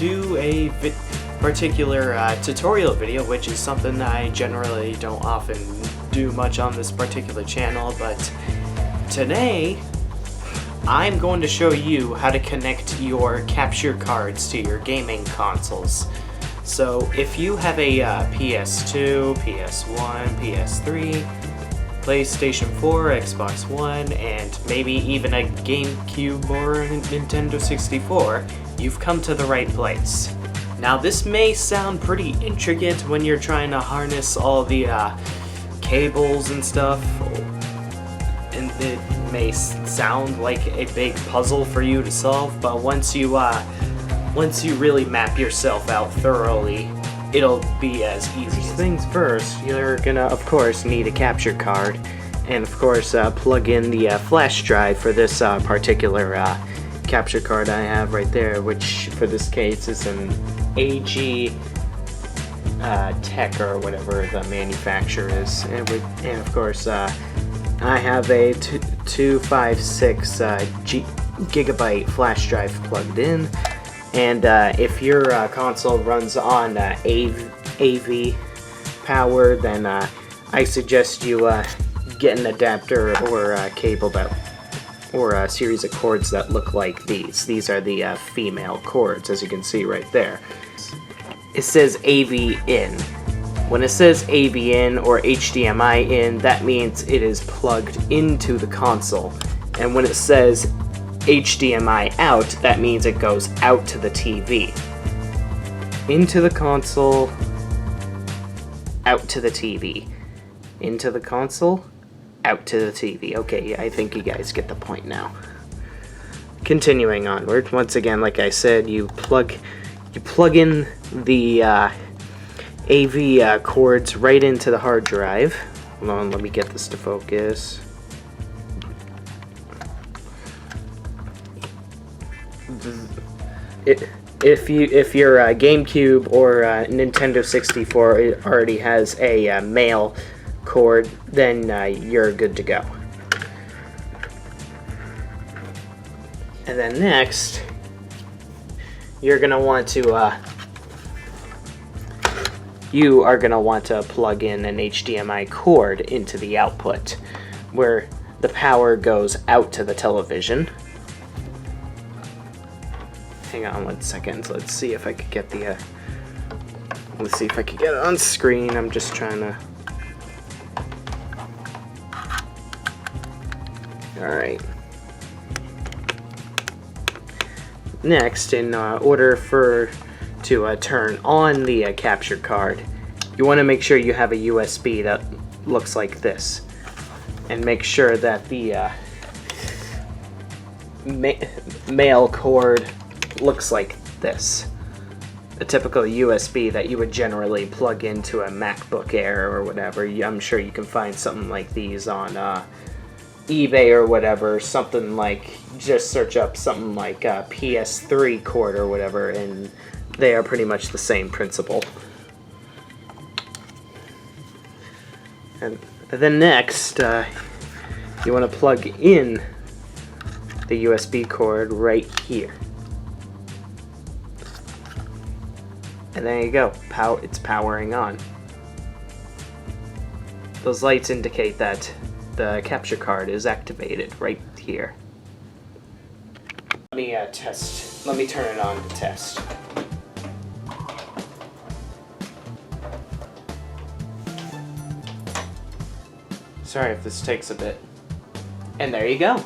do a particular tutorial video, which is something I generally don't often do much on this particular channel, but today I'm going to show you how to connect your capture cards to your gaming consoles. So if you have a PS2, PS1, PS3, PlayStation 4, Xbox One, and maybe even a GameCube or a Nintendo 64, you've come to the right place. Now this may sound pretty intricate when you're trying to harness all the cables and stuff, and it may sound like a big puzzle for you to solve, but once you really map yourself out thoroughly, it'll be as easy. First things first, you're gonna of course need a capture card, and of course plug in the flash drive for this particular capture card I have right there, which for this case is an AG Tech or whatever the manufacturer is, and of course I have a 256 gigabyte flash drive plugged in. And if your console runs on AV power, then I suggest you get an adapter or a cable or a series of cords that look like these. These are the female cords, as you can see right there. It says AV in. When it says AV in or HDMI in, that means it is plugged into the console. And when it says HDMI out, that means it goes out to the TV. Into the console, out to the TV. Into the console, out to the TV. Okay, I think you guys get the point now. Continuing onward, once again, like I said, you plug in the AV cords right into the hard drive. Hold on, let me get this to focus. If your GameCube or Nintendo 64 already has a male cord, then you're good to go. And then next, you're gonna want to plug in an HDMI cord into the output, where the power goes out to the television. Hang on 1 second. Let's see if I could get the. Let's see if I could get it on screen. I'm just trying to. All right. Next, in order to turn on the capture card, you want to make sure you have a USB that looks like this, and make sure that the male cord looks like this. A typical USB that you would generally plug into a MacBook Air or whatever. I'm sure you can find something like these on eBay or whatever. Something like, just search up something like PS3 cord or whatever, and they are pretty much the same principle. And then next, you want to plug in the USB cord right here. And there you go, it's powering on. Those lights indicate that the capture card is activated right here. Let me test. Let me turn it on to test. Sorry if this takes a bit. And there you go.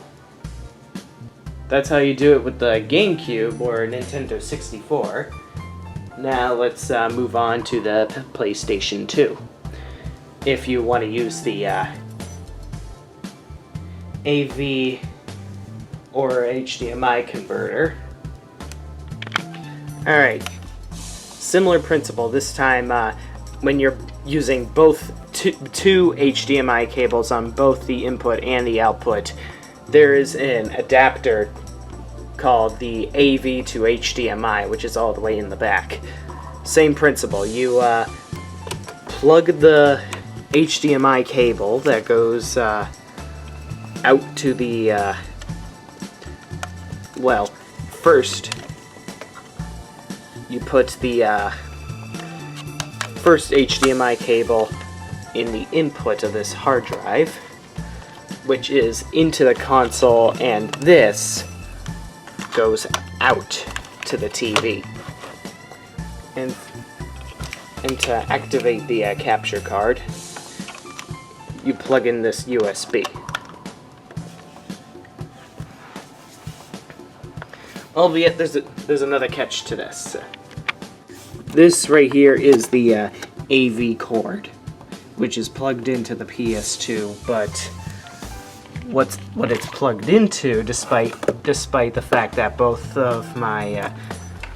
That's how you do it with the GameCube or Nintendo 64. Now let's move on to the PlayStation 2. If you want to use the AV or HDMI converter. Alright, similar principle. This time when you're using both two HDMI cables on both the input and the output, there is an adapter called the AV to HDMI, which is all the way in the back. Same principle. You plug the HDMI cable that goes out to the well, first you put the first HDMI cable in the input of this hard drive, which is into the console, and this goes out to the TV. And to activate the capture card, you plug in this USB. Albeit there's another catch to this. This right here is the AV cord, which is plugged into the PS2, but what it's plugged into, despite the fact that both of my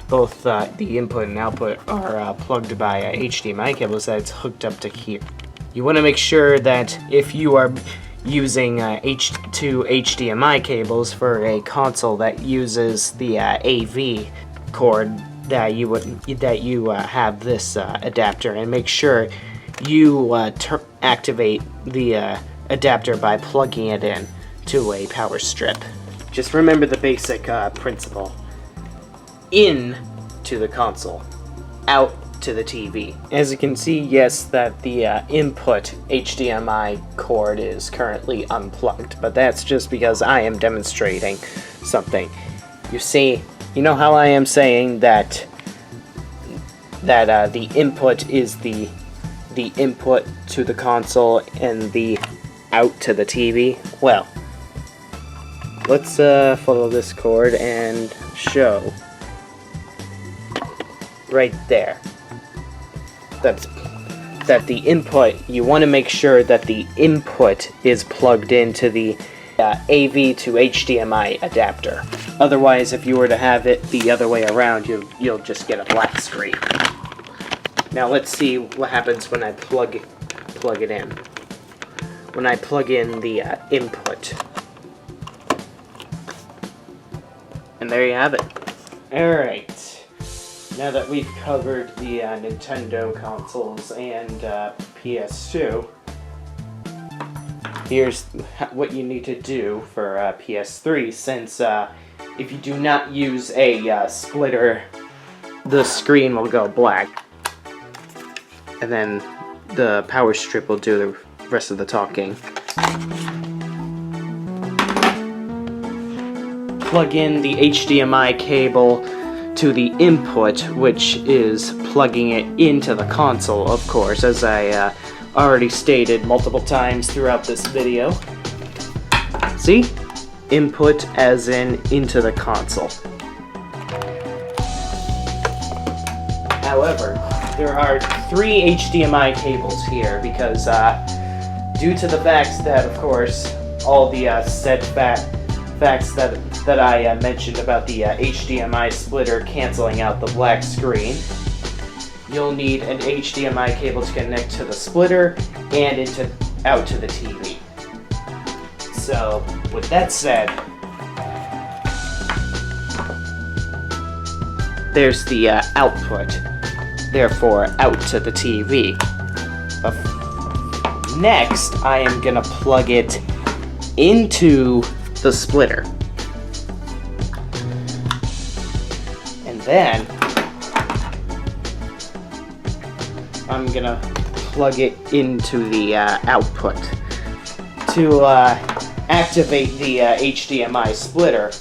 the input and output are plugged by HDMI cables, that it's hooked up to here. You want to make sure that if you are using two HDMI cables for a console that uses the AV cord, that you have this adapter, and make sure you activate the adapter by plugging it in to a power strip. Just remember the basic principle. In to the console, out to the TV. As you can see, yes, that the input HDMI cord is currently unplugged, but that's just because I am demonstrating something. You see, you know how I am saying that the input is the input to the console and the out to the TV? Well, let's follow this cord and show right there that the input, you want to make sure that the input is plugged into the AV to HDMI adapter. Otherwise, if you were to have it the other way around, you'll just get a black screen. Now let's see what happens when I plug it in. When I plug in the input. And there you have it. Alright. Now that we've covered the Nintendo consoles and PS2, here's what you need to do for PS3, since if you do not use a splitter, the screen will go black, and then the power strip will do the rest of the talking. Plug in the HDMI cable to the input, which is plugging it into the console, of course, as I already stated multiple times throughout this video. See? Input as in into the console. However, there are 3 HDMI cables here because due to the facts that, of course, all the said facts that I mentioned about the HDMI splitter canceling out the black screen, you'll need an HDMI cable to connect to the splitter and out to the TV. So, with that said, there's the output, therefore out to the TV. Next, I am gonna plug it into the splitter. And then I'm gonna plug it into the output. To activate the HDMI splitter,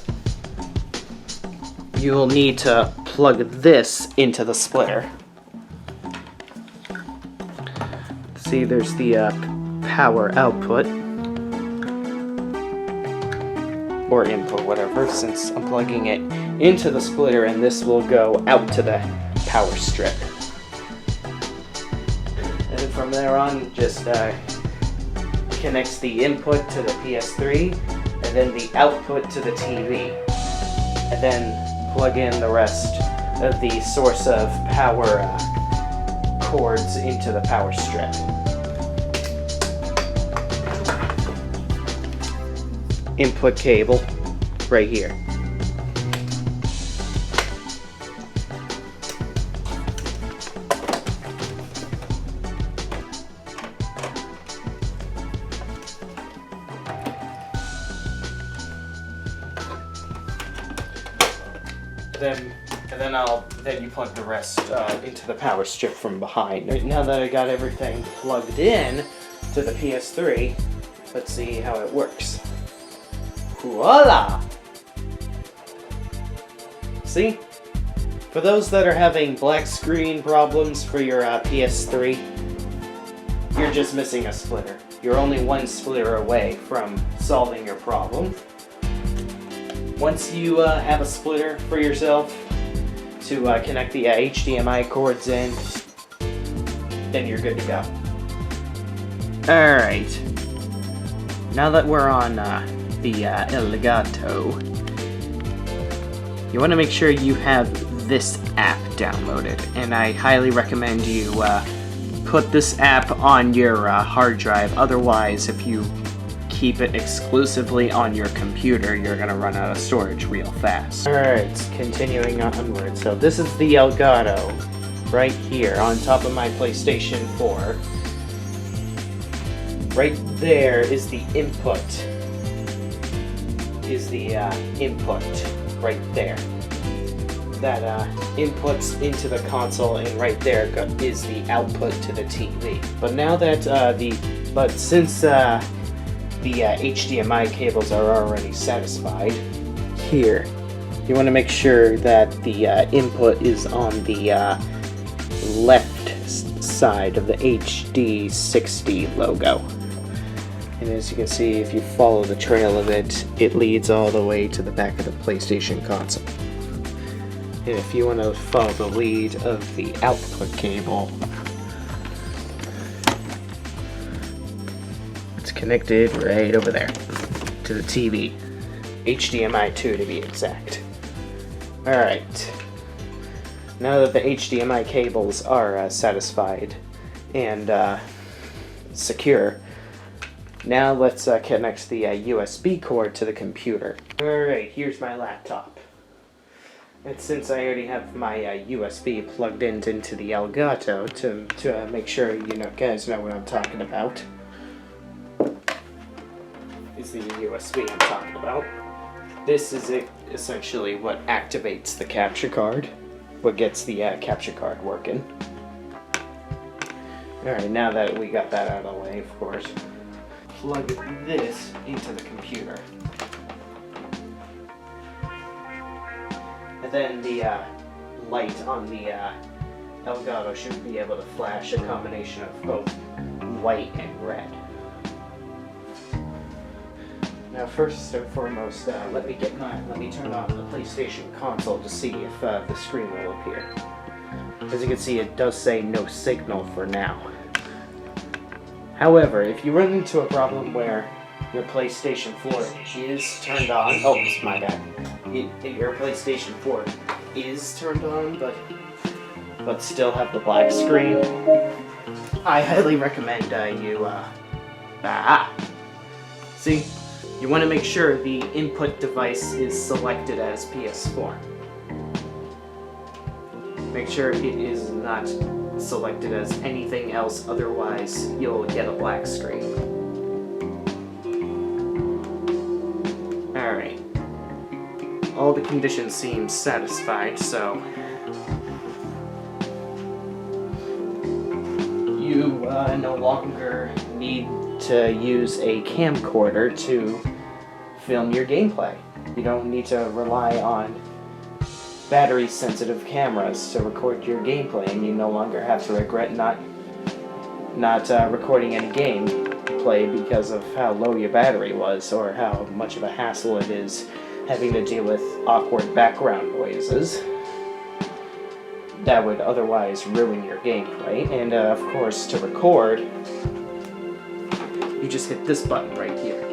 you will need to plug this into the splitter. See, there's the power output, or input, whatever, since I'm plugging it into the splitter, and this will go out to the power strip. And then from there on, just connects the input to the PS3, and then the output to the TV, and then plug in the rest of the source of power cords into the power strip. Input cable right here. and then you plug the rest into the power strip from behind. Now that I got everything plugged in to the PS3, let's see how it works. Voila! See? For those that are having black screen problems for your PS3, you're just missing a splitter. You're only one splitter away from solving your problem. Once you have a splitter for yourself to connect the HDMI cords in, then you're good to go. Alright. Now that we're on the Elgato, you want to make sure you have this app downloaded, and I highly recommend you put this app on your hard drive. Otherwise, if you keep it exclusively on your computer, you're gonna run out of storage real fast. Alright, continuing onward. So this is the Elgato right here on top of my PlayStation 4. Right there is the input. Input right there. That inputs into the console, and right there is the output to the TV. But now that since the HDMI cables are already satisfied, here you want to make sure that the input is on the left side of the HD60 logo. And as you can see, if you follow the trail of it, it leads all the way to the back of the PlayStation console. And if you want to follow the lead of the output cable, it's connected right over there to the TV. HDMI 2 to be exact. Alright. Now that the HDMI cables are satisfied and secure, now let's connect the USB cord to the computer. Alright, here's my laptop. And since I already have my USB plugged into the Elgato to make sure you guys know what I'm talking about, is the USB I'm talking about. This is essentially what activates the capture card, what gets the capture card working. Alright, now that we got that out of the way, of course, plug this into the computer. And then the light on the Elgato should be able to flash a combination of both white and red. Now, first and foremost, let me turn on the PlayStation console to see if the screen will appear. As you can see, it does say no signal for now. However, if you run into a problem where your PlayStation 4 is turned on, oh, my bad. Your PlayStation 4 is turned on, but still have the black screen, I highly recommend see? You want to make sure the input device is selected as PS4. Make sure it is not selected as anything else, otherwise you'll get a black screen. Alright. All the conditions seem satisfied, so you no longer need to use a camcorder to film your gameplay. You don't need to rely on battery-sensitive cameras to record your gameplay, and you no longer have to regret not recording any gameplay because of how low your battery was, or how much of a hassle it is having to deal with awkward background noises that would otherwise ruin your gameplay. And of course, to record, you just hit this button right here.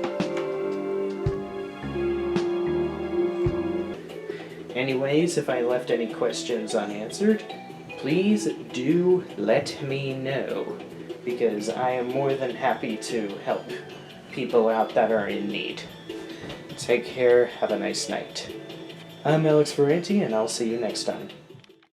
Anyways, if I left any questions unanswered, please do let me know, because I am more than happy to help people out that are in need. Take care, have a nice night. I'm Alex Ferranti, and I'll see you next time.